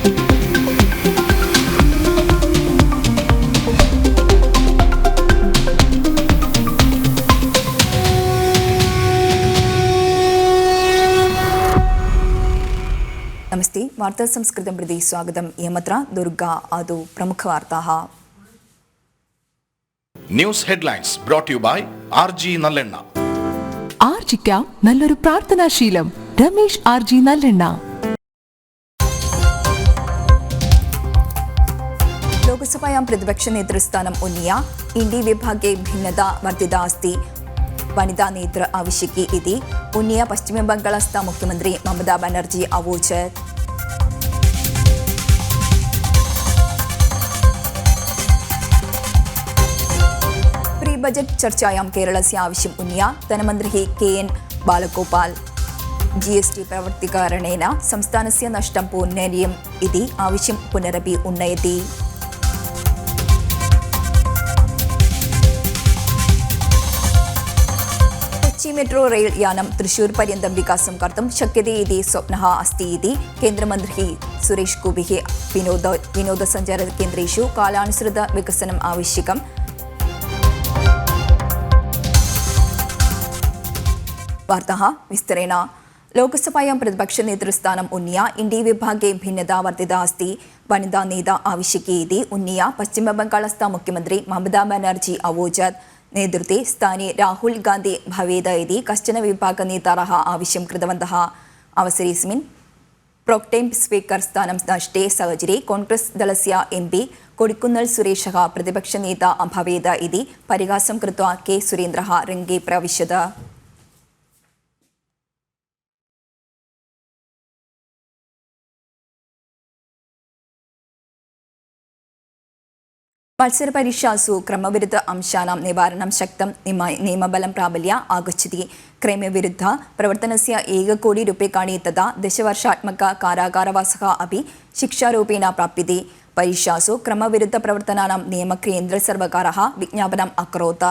नमस्ते वार्ता संस्कृतं प्रति स्वागतम् यमत्र दुर्गा आदौ प्रमुखवार्ताः news headlines brought to you by RG നല്ലെണ്ണ. ആർജിക്കാം നല്ലൊരു പ്രാർത്ഥനാശീലം. രമേശ് RG നല്ലെണ്ണ. लोकसभायां प्रतिपक्ष नेतृस्थानम् उन्नीय इण्डी विभागे भिन्नता वर्धिता अस्ति. वनिता नेतृ आवश्यकी इति उन्नीय पश्चिमबङ्गाळस्थ मुख्यमन्त्री ममता बनर्जी अवोचत्. प्री बजेट चर्चायां केरलस्य आവശ്യം उन्नीय धनमन्त्री KN बालगोपाल. GST प्रवर्तिकरणेन संस्थानस्य नष्टं पूर्णनीयम् इति आവശ്യം पुनरपि उन्नयति. मेट्रो रेल यानं तृशूर पर्यन्तं विकासं कर्तुं शक्यते इति स्वप्नः अस्ति इति केन्द्रमन्त्री सुरेश गोपिः विनोदसञ्चारकेन्द्रेषु कालानुसृत विकसनम् आवश्यकम्. वार्ताः विस्तरेण. लोकसभायां प्रतिपक्ष नेतृस्थानम् उन्नीय इण्डी विभागे भिन्नता वर्धिता अस्ति. वनिता नेता आवश्यकी इति उन्नीय पश्चिमबङ्गाळस्थ मुख्यमन्त्री ममता बनर्जी अवोचत्. नेतृत्वे स्थाने राहुल गान्धी भवेत् इति कश्चन विभागनेतारः आവശ്യം कृतवन्तः. अवसरेऽस्मिन् प्रोक्टेम् स्पीकर् स्थानं नष्टे साहचर्ये कांग्रेस् दलस्य MP कोडिकुन्नल् सुरेशः प्रतिपक्षनेता भवेत् इति परिहासं कृत्वा K सुरेन्द्रः रङ्गे प्रविशत्. मत्सरपरीक्षासु क्रमविरुद्ध अंशानां निवारणं शक्तं नियमबलं प्राबल्य आगच्छति. क्रमविरुद्ध प्रवर्तनस्य 1 कोटि रूप्यकाणि तथा 10 वर्षात्मक कारागारवासः अपि शिक्षारूपेण प्राप्यते. परीक्षासु क्रमविरुद्ध प्रवर्तनानां नियम केन्द्रसर्वकारः विज्ञापनम् अकरोत्.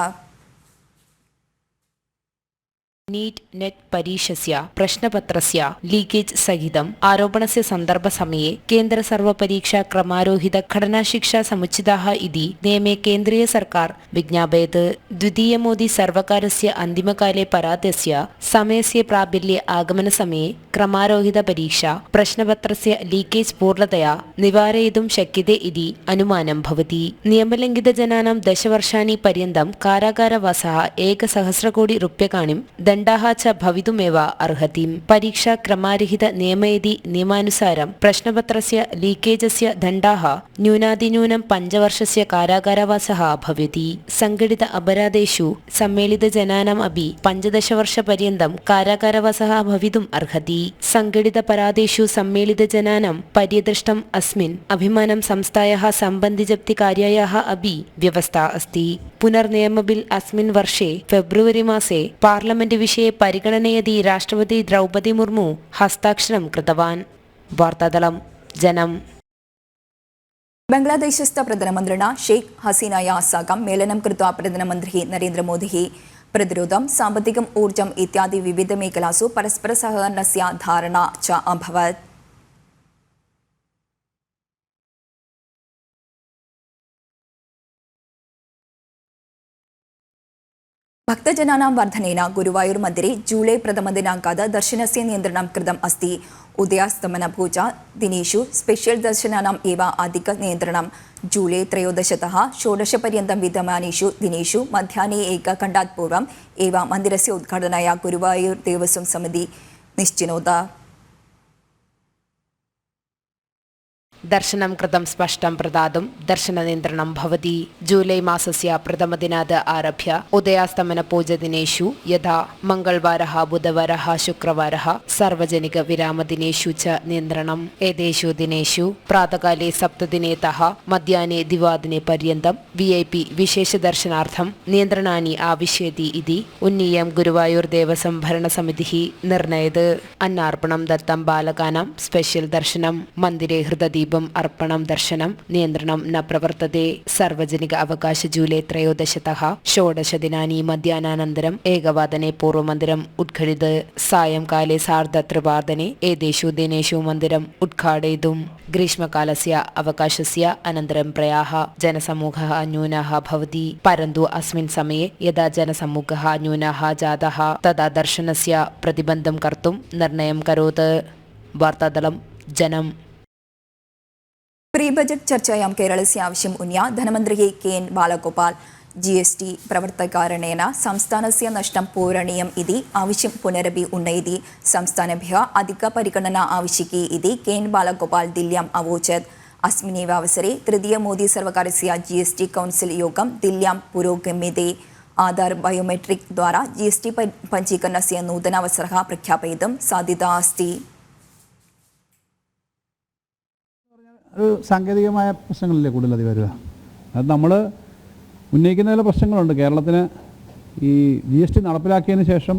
नीट नेट परीक्षस्य प्रश्नपत्रस्य लीकेज सहितम् आरोपणस्य सन्दर्भसमये केन्द्र सर्वपरीक्षा क्रमारोहित घटनाशिक्षा समुचिताः इति नियमे केन्द्रीय सर्वकार विज्ञापयत्. द्वितीय मोदी सर्वकारस्य अन्तिमकाले परातस्य समयस्य प्राबल्ये आगमनसमये क्रमारोहित परीक्षा प्रश्नपत्रस्य लीकेज पूर्णतया निवारयितुं शक्यते इति अनुमानं भवति. नियमलङ्घितजनानां 10 वर्षाणि पर्यन्तं कारागारवासः 1,000 कोटि रूप्यकाणिं दण्डः च भवितुमेव अर्हति. परीक्षा क्रमारहित नियमयति नियमानुसारं प्रश्नपत्रस्य लीकेजस्य दण्डः न्यूनातिन्यूनं 5 वर्षस्य कारागारवासः भवति. संघटित अपराधेषु सम्मिलितजनानाम् अपि 15 वर्षपर्यन्तं कारागारवासः भवितुम् अर्हति. संघटितपराधेषु सम्मिलितजनानां पर्यदृष्टम् अस्मिन् अभिमानं संस्थायाः सम्बन्धिजप्तिकार्यायाः अपि व्यवस्था अस्ति. पुनर्नियम बिल् अस्मिन् वर्षे फेब्रुवरी मासे पार्लमेंट विषये परिगणनयति राष्ट्रपति द्रौपदी मुर्मू हस्ताक्षरं कृतवान्. वार्तादलं जनम्. बङ्ग्लादेशस्थ प्रधानमन्त्रिणा शेख हसीनाया साकं मेलनं कृत्वा प्रधानमन्त्री नरेन्द्रमोदिः प्रतिरोधं साമ്പത്തികം ഊർജ്ജം इत्यादि विविधमेखलासु परस्परसहकरणस्य धारणा च अभवत्. भक्तजनानां वर्धनेन गुरुवायूर मन्दिरे जुलै प्रथमदिनाङ्कात् दर्शनस्य नियन्त्रणं कृतम् अस्ति. उदयास्तमनपूजा दिनेषु स्पेशल् दर्शनानाम् एव अधिकनियन्त्रणं. जुलै 13तः 16 पर्यन्तं विद्यमानेषु दिनेषु मध्याह्ने 1 घण्टात् पूर्वम् एव मन्दिरस्य उद्घाटनाय गुरुवायूर देवस्थान समिति निश्चिनोत्. दर्शनं कृतं स्पष्टं प्रदातुं दर्शननियन्त्रणं भवति. जुलै मासस्य प्रथमदिनात् आरभ्य उदयास्तमनपूजदिनेषु यथा मङ्गलवारः बुधवारः शुक्रवारः सार्वजनिकविरामदिनेषु च नियन्त्रणम्. एतेषु दिनेषु प्रातःकाले 7 मध्याह्ने 2 पर्यन्तं VIP विशेषदर्शनार्थं नियन्त्रणानि आविश्यति इति उन्नीयं गुरुवायूर देवस्थान भरणसमितिः निर्णयत्. अन्नार्पणं दत्तं बालकानां स्पेशल् दर्शनं. मन्दिरे हृददीप दीपम् अर्पणं दर्शनं नियन्त्रणं न प्रवर्तते सार्वजनिक अवकाश जूलै 13तः 16 दिनानि मध्याह्नानन्तरम् 1वादने पूर्वमन्दिरम् उद्घटित सायंकाले 3:30 एतेषु दिनेषु मन्दिरम् उद्घाटयितुं ग्रीष्मकालस्य अवकाशस्य अनन्तरं प्रायः जनसमूहः न्यूनः भवति परन्तु अस्मिन् समये यदा जनसमूहः न्यूनः जातः तदा दर्शनस्य प्रतिबन्धं कर्तुं निर्णयं करोत् वार्तादलं जनम् प्री बजट चर्चायां केरलस्य आവശ്യം उन्या धनमन्त्री के.एन्. बालगोपाल GST प्रवर्तकारणेन संस्थानस्य नष्टं पूरणीयम् इति आവശ്യം पुनरपि उन्नयति संस्थानेभ्यः अधिकपरिगणना आवश्यकी इति के.एन्. बालगोपाल दिल्ल्याम् अवोचत् अस्मिन्नेव अवसरे तृतीय मोदी सर्वकारस्य GST कौन्सिल् योगं दिल्ल्यां पुरोगम्यते आधार बयोमेट्रिक् द्वारा GST पञ्जीकरणस्य नूतनावसरः प्रख्यापयितुं साध्यता अस्ति സാങ്കേതികമായ പ്രശ്നങ്ങളില്ലേ കൂടുതലധികം വരിക അത് നമ്മൾ ഉന്നയിക്കുന്ന ചില പ്രശ്നങ്ങളുണ്ട് കേരളത്തിന് ഈ GST നടപ്പിലാക്കിയതിന് ശേഷം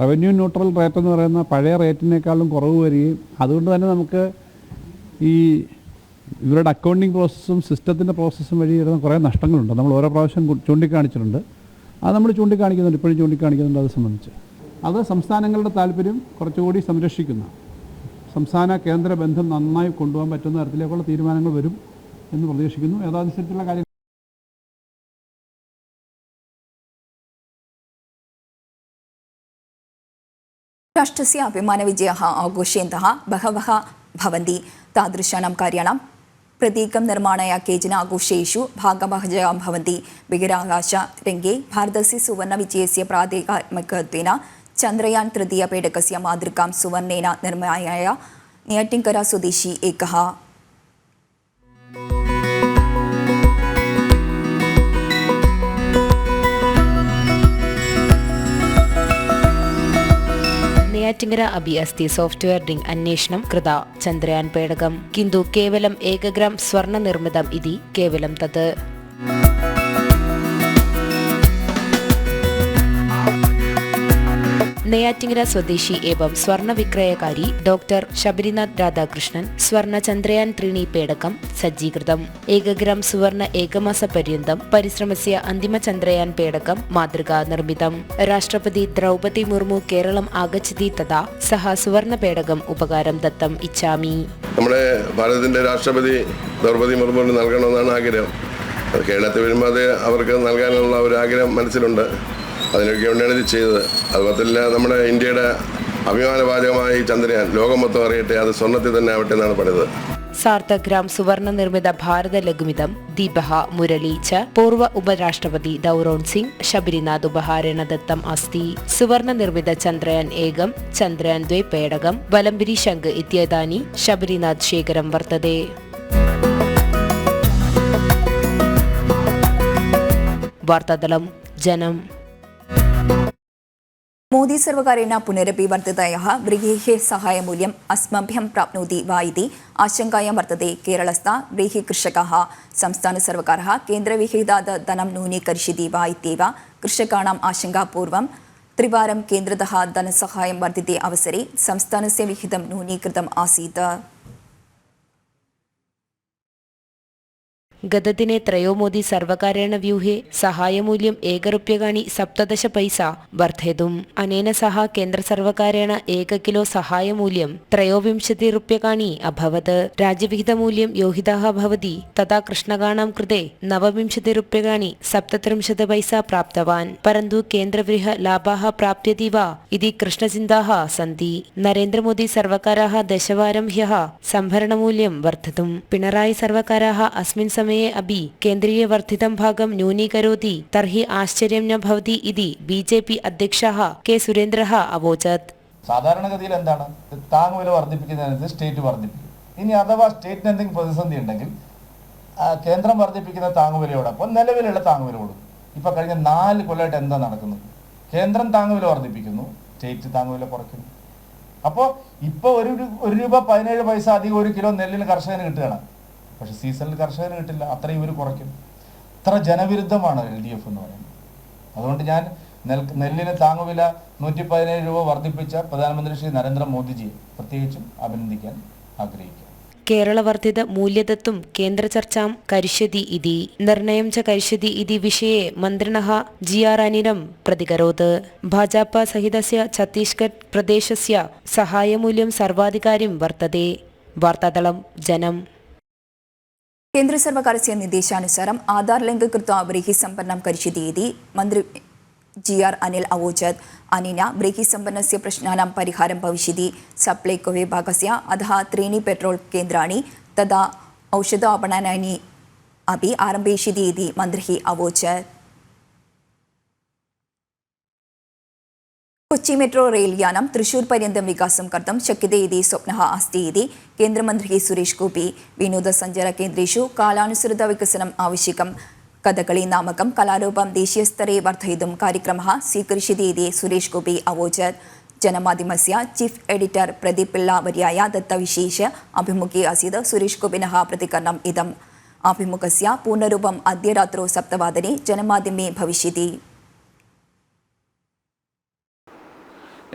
റവന്യൂ ന്യൂട്രൽ റേറ്റ് എന്ന് പറയുന്ന പഴയ റേറ്റിനേക്കാളും കുറവ് വരികയും അതുകൊണ്ട് തന്നെ നമുക്ക് ഈ ഇവരുടെ അക്കൗണ്ടിങ് പ്രോസസ്സും സിസ്റ്റത്തിൻ്റെ പ്രോസസ്സും വഴി വരുന്ന കുറേ നഷ്ടങ്ങളുണ്ട് നമ്മൾ ഓരോ പ്രാവശ്യം ചൂണ്ടിക്കാണിച്ചിട്ടുണ്ട് അത് നമ്മൾ ചൂണ്ടിക്കാണിക്കുന്നുണ്ട് ഇപ്പോഴും ചൂണ്ടിക്കാണിക്കുന്നുണ്ട് അത് സംബന്ധിച്ച് അത് സംസ്ഥാനങ്ങളുടെ താല്പര്യം കുറച്ചുകൂടി സംരക്ഷിക്കുന്ന സംസ്ഥാന കേന്ദ്ര ബന്ധം നന്നായി കൊണ്ടുപോകാൻ പറ്റുന്ന തരത്തിലേക്കുള്ള തീരുമാനങ്ങൾ വരും എന്ന് പ്രതീക്ഷിക്കുന്നു അതനുസരിച്ചുള്ള കാര്യം राष्ट्रस्य अभिमानविजयः आघोषयन्तः बहवः भवन्ति तादृशानां कार्याणां प्रतीकं निर्माणाय केचन आघोषेषु भागभाजः भवन्ति बहिराकाशरङ्गे भारतस्य सुवर्णविजयस्य प्रातिकात्मकत्वेन चन्द्रयान 3 पेडकस्य मातृकां सुवर्णेन निर्माणाय नेय्याटिङ्करा स्वदेशी एकः नेय्याटिङ्करा अपि अस्ति सॉफ्टवेयर रिंग अन्वेषणं कृता चन्द्रयान पेडकं किन्तु केवलम् 1 ग्रां स्वर्णनिर्मितम् इति केवलं तत् नेय्याटिङ्करा स्वदेशी एवं स्वर्ण विक्रयकारी डॉक्टर शबरीनाथ राधाकृष्णन स्वर्ण चन्द्रयान 3 पेडकं सज्जीकृतम् 1 ग्रां सुवर्ण एकमासपर्यन्तं परिश्रमस्य अन्तिम चन्द्रयान पेडकं मातृका निर्मितं राष्ट्रपति द्रौपदी मुर्मु केरलम् आगच्छति तदा सः सुवर्ण पेडकम् उपकारं दत्तम् इच्छामि നമ്മുടെ ഭാരതത്തിന്റെ രാഷ്ട്രപതി ദ്രൗപദി മുർമുവിന് നൽകണമെന്നാണ് ആഗ്രഹം അത് കേരളത്തിൽ വരുമ്പോൾ അത് അവർക്ക് നൽകാനുള്ള ഒരു ആഗ്രഹം മനസ്സിലുണ്ട് അതിനൊക്കെ വേണ്ടിയാണ് ഇത് ചെയ്തത് അതുമാത്രമല്ല നമ്മുടെ ഇന്ത്യയുടെ അഭിമാനവാചകമായ ഈ ചന്ദ്രയാൻ ലോകം മൊത്തം അറിയട്ടെ അത് സ്വർണ്ണത്തിൽ തന്നെ ആവട്ടെ എന്നാണ് പറയുന്നത് सार्धग्राम सुवर्ण निर्मित भारत लघुमिदं दीपः मुरली च पूर्व उपराष्ट्रपति दौरोन् सिंह शबरीनाथ उपहारेण दत्तम् अस्ति सुवर्ण निर्मित चन्द्रयान 1 चन्द्रयान 2 पेडकं वलम्बिरी शङ्ख इत्येतानि शबरीनाथ शेखरं वर्तते वार्तादलं जनम् मोदी सर्वकारेण पुनरपि वर्धितायाः व्रीहेः सहायमूल्यम् अस्मभ्यं प्राप्नोति वा इति आशङ्कायां वर्तते केरलस्था व्रीहिकृषकाः संस्थानसर्वकारः केन्द्रविहितात् धनं न्यूनीकरिष्यति वा इत्येव कृषकाणाम् आशङ्कापूर्वं त्रिवारं केन्द्रतः धनसहायं वर्धिते अवसरे संस्थानस्य विहितं न्यूनीकृतम् आसीत् गतदिने त्रयो मोदी सर्वकारेण व्यूहे सहायमूल्यम् 1 रूप्यकाणि 17 पैसा वर्धयितुम् अनेन सह केन्द्रसर्वकारेण 1 किलो सहायमूल्यं 23 रूप्यकाणि अभवत् राज्यविहितमूल्यं योहितः भवति तदा कृषकाणां कृते 29 रूप्यकाणि 37 पैसा प्राप्तवान् परन्तु केन्द्रगृह लाभः प्राप्यति वा इति कृष्णचिन्ताः सन्ति नरेन्द्रमोदी सर्वकारः दशवारं ह्यः संभरणमूल्यं वर्धितुं पिणराई सर्वकारः अस्मिन् समये अपि केन्द्रीयवर्धितं भागं न्यूनीकरोति तर्हि आश्चर्यं न भवति इति BJP अध्यक्षः के सुरेन्द्रः अवोचत् സാധാരണഗതിയിൽ എന്താണ് താങ്ങുവില വർദ്ധിപ്പിക്കുന്നതിനനുസരിച്ച് സ്റ്റേറ്റ് വർദ്ധിപ്പിക്കും ഇനി അഥവാ സ്റ്റേറ്റിന് എന്തെങ്കിലും പ്രതിസന്ധി ഉണ്ടെങ്കിൽ കേന്ദ്രം വർദ്ധിപ്പിക്കുന്ന താങ്ങുവിലയോടൊപ്പം നിലവിലുള്ള താങ്ങുവില കൊടുക്കും ഇപ്പോൾ കഴിഞ്ഞ 4 കൊല്ലമായിട്ട് എന്താ നടക്കുന്നത് കേന്ദ്രം താങ്ങുവില വർദ്ധിപ്പിക്കുന്നു സ്റ്റേറ്റ് താങ്ങുവില കുറയ്ക്കുന്നു അപ്പോൾ ഇപ്പോൾ 1 രൂപ 17 പൈസ അധികം 1 കിലോ നെല്ലിന് കർഷകന് കിട്ടുകയാണ് പക്ഷെ സീസണിൽ കർഷകന് കിട്ടില്ല അത്രയും ഇവർ കുറയ്ക്കും ഇത്ര ജനവിരുദ്ധമാണ് LDF എന്ന് പറയുന്നത് അതുകൊണ്ട് ഞാൻ നെല്ലിന് താങ്ങുവില 117 രൂപ വർദ്ധിപ്പിച്ച പ്രധാനമന്ത്രി ശ്രീ നരേന്ദ്രമോദിജിയെ പ്രത്യേകിച്ചും അഭിനന്ദിക്കാൻ ആഗ്രഹിക്കുന്നു केरलवर्धित मूल्यदत्तुं केन्द्रचर्चां करिष्यति इति निर्णयं च करिष्यति इति विषये मन्त्रिणः GR अनिलं प्रतिकरोत्। भाजपा सहितस्य ഛത്തീസ്ഗഡ് प्रदेशस्य सहायमूल्यं सर्वाधिकारिं वर्तते। वार्तातलं जनम्। केन्द्र सर्वकारस्य निर्देशानुसारम् आधार लिंक कृत्वा व्रीहिसम्पन्नं करिष्यति इति मन्त्री GR अनिल अवोचत्। अनेन व्रीहिसम्पन्नस्य प्रश्नानां परिहारं भविष्यति। सप्लैको विभागस्य अधः 3 पेट्रोल केन्द्राणि तथा औषधापणानि अपि आरम्भयिष्यति इति मन्त्रिः अवोचत्। കൊച്ചി മെട്രോ റെയിൽ യാനം തൃശൂർ പര്യന്തം വികാസം കർത്തും ശക്യത്തെ ഇതി സ്വപ്നഃ അസ്തി ഇതി കേന്ദ്രമന്ത്രി സുരേഷ് ഗോപി വിനോദസഞ്ചാര കേന്ദ്രേഷു കാലാനുസൃത വികസനം ആവശ്യകം കഥകളി നാമകം കലാരൂപം ദേശീയസ്തരെ വർദ്ധയിതും കാര്യക്രമः സ്വീകരിഷ്യതി ഇതി സുരേഷ് ഗോപി അവോചത് जनमाध्यमस्य चीफ एडिटर प्रदीप पिल्ला वर्याय दत्तविशेष अभिमुखे आसीत् सुरेश गोपिनः प्रतिकरणम् इदम् अभिमुखस्य पूर्णरूपम् अद्य रात्रौ 7:00 जनमाध्यमे भविष्यति।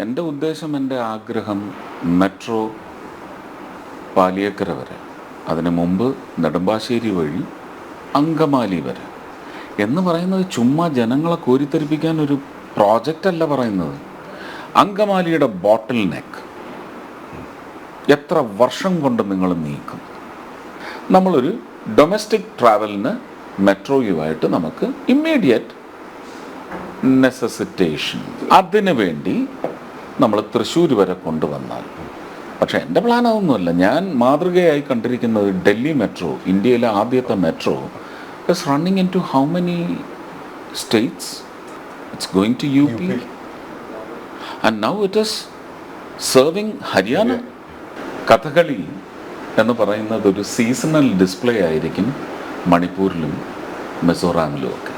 എൻ്റെ ഉദ്ദേശം, എൻ്റെ ആഗ്രഹം മെട്രോ പാലിയേക്കര വരെ, അതിനു മുമ്പ് നെടുമ്പാശ്ശേരി വഴി അങ്കമാലി വരെ എന്ന് പറയുന്നത് ചുമ്മാ ജനങ്ങളെ കോരിത്തെരിപ്പിക്കാൻ ഒരു പ്രോജക്റ്റ് അല്ല പറയുന്നത്. അങ്കമാലിയുടെ ബോട്ടിൽ നെക്ക് എത്ര വർഷം കൊണ്ട് നിങ്ങൾ നീക്കും? നമ്മളൊരു ഡൊമസ്റ്റിക് ട്രാവലിന് മെട്രോയുമായിട്ട് നമുക്ക് ഇമ്മീഡിയറ്റ് നെസസിറ്റേഷൻ അതിനു വേണ്ടി നമ്മൾ തൃശ്ശൂർ വരെ കൊണ്ടുവന്നാൽ, പക്ഷേ എൻ്റെ പ്ലാൻ അതൊന്നുമല്ല. ഞാൻ മാതൃകയായി കണ്ടിരിക്കുന്നത് ഡൽഹി മെട്രോ, ഇന്ത്യയിലെ ആദ്യത്തെ metro is running in to how many states? It's going to UP and now it is serving Haryana. Kathakali എന്ന് പറയുന്നത് ഒരു സീസണൽ ഡിസ്പ്ലേ ആയിരിക്കും മണിപ്പൂരിലും മിസോറാമിലും ഒക്കെ.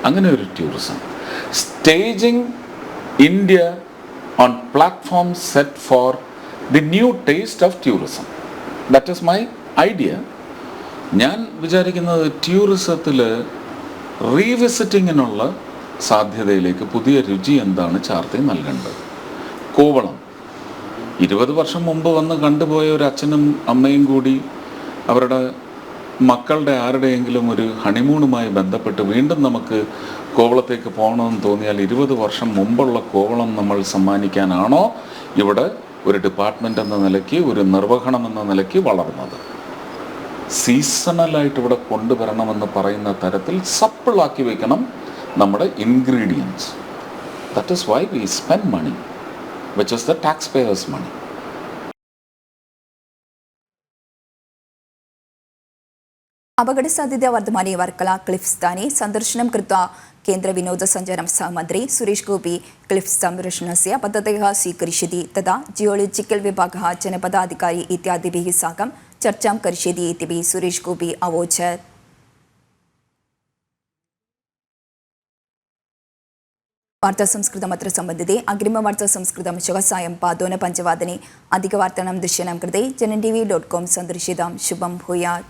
അങ്ങനെ ഒരു tourism staging India on platform set for the new taste of tourism. That is my idea. ഞാൻ വിചാരിക്കുന്നത് ടൂറിസത്തിൽ റീവിസിറ്റിങ്ങിനുള്ള സാധ്യതയിലേക്ക് പുതിയ രുചി എന്താണ് ചാർത്തി നൽകേണ്ടത്. കോവളം 20 വർഷം മുമ്പ് വന്ന് കണ്ടുപോയ ഒരു അച്ഛനും അമ്മയും കൂടി അവരുടെ മക്കളുടെ ആരുടെയെങ്കിലും ഒരു ഹണിമൂണുമായി ബന്ധപ്പെട്ട് വീണ്ടും നമുക്ക് കോവളത്തേക്ക് പോകണമെന്ന് തോന്നിയാൽ 20 വർഷം മുമ്പുള്ള കോവളം നമ്മൾ സമ്മാനിക്കാനാണോ ഇവിടെ ഒരു ഡിപ്പാർട്ട്മെൻ്റ് എന്ന നിലയ്ക്ക്, ഒരു നിർവഹണം എന്ന നിലയ്ക്ക് വളർന്നത്? സീസണലായിട്ട് ഇവിടെ കൊണ്ടുവരണമെന്ന് പറയുന്ന തരത്തിൽ സപ്പിളാക്കി വെക്കണം നമ്മുടെ ingredients. That is why we spend money which is the tax payers money. अपघटसाध्यता वर्धमाने वर्कला क्लिफ् स्थाने सन्दर्शनं कृत्वा केन्द्र विनोदसञ्चारं सहमन्त्री सुरेश गोपी क्लिफ् संरक्षणस्य पद्धतयः स्वीकरिष्यति तथा जियोलजिकल् विभागः जनपदाधिकारी इत्यादिभिः साकं चर्चां करिष्यति इति सुरेश गोपी अवोचत्। वार्ता संस्कृतमत्र सम्बन्धिते अग्रिमवार्ता संस्कृतं श्वः सायं 5:15 अधिकवार्तानां दृश्यानां कृते जनन्TV.com सन्दर्शितां शुभं भूयात्।